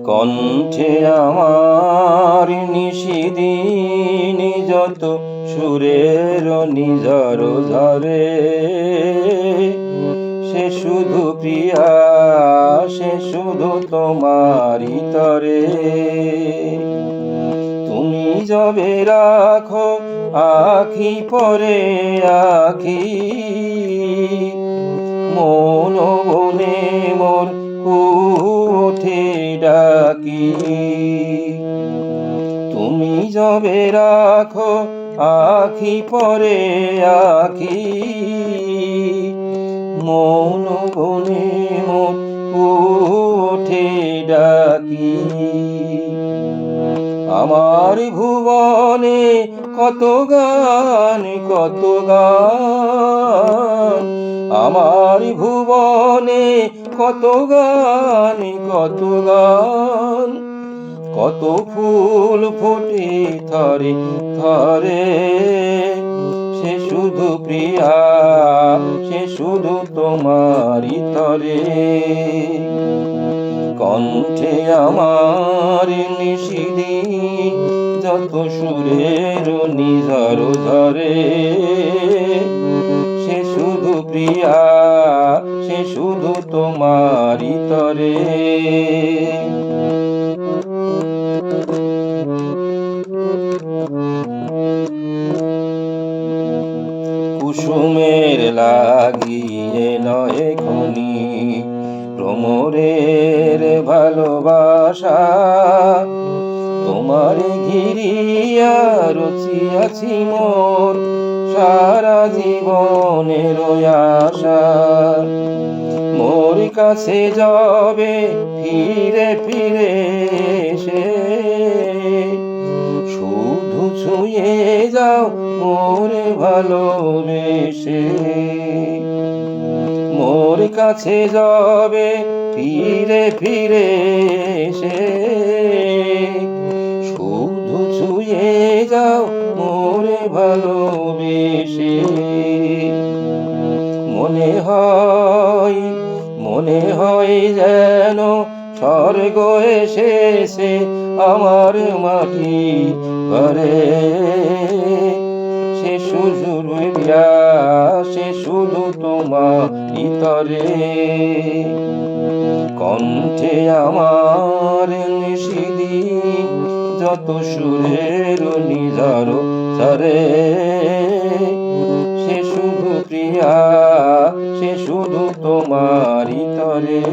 কণ্ঠে আমার নিশিদিন যত সুরের নিজর ঝরে, সে শুধু প্রিয়া, সে শুধু তোমারই তরে। তুমি যবে রাখো আখি পরে আখি, মন বনে মোর উঠে ডাকি। তুমি যবে রাখো আখি পরে আখি, মন বনে মোর উঠে ডাকি। আমার ভুবনে কত গান কত গান, আমার ভুবনে কত গান কত গান। কত ফুল ফোটে থরে থরে, সে শুধু প্রিয়া, সে শুধু তোমারই তরে। কণ্ঠে আমার নিশিদিন যত সুরের নিজর ঝরে, সে শুধু প্রিয়া, সে শুধু তোমারই তরে। কুসুমের লাগিয়ে নয় খনি ভ্রমরের ভালোবাসা, তোমার ঘিরিয়া রচিয়াছি মোর সারা জীবনের আশা। মোর কাছে যাবে ফিরে ফিরে এসে, শুধু ছুঁয়ে যাও মোর ভালোবেসে। মোর কাছে যাবে ফিরে ফিরে এসে, শুধু ছুঁয়ে যাও মোর ভালোবেসে। মনে হয় যেন স্বর্গ এসেছে আমার মাটি ঘরে, সে শুধু প্রিয়া, সে শুধু তোমারই তরে। কণ্ঠে আমার নিশিদিন যত সুরের নিজর ঝরে, সে শুধু প্রিয়া, সে শুধু তোমারই তরে।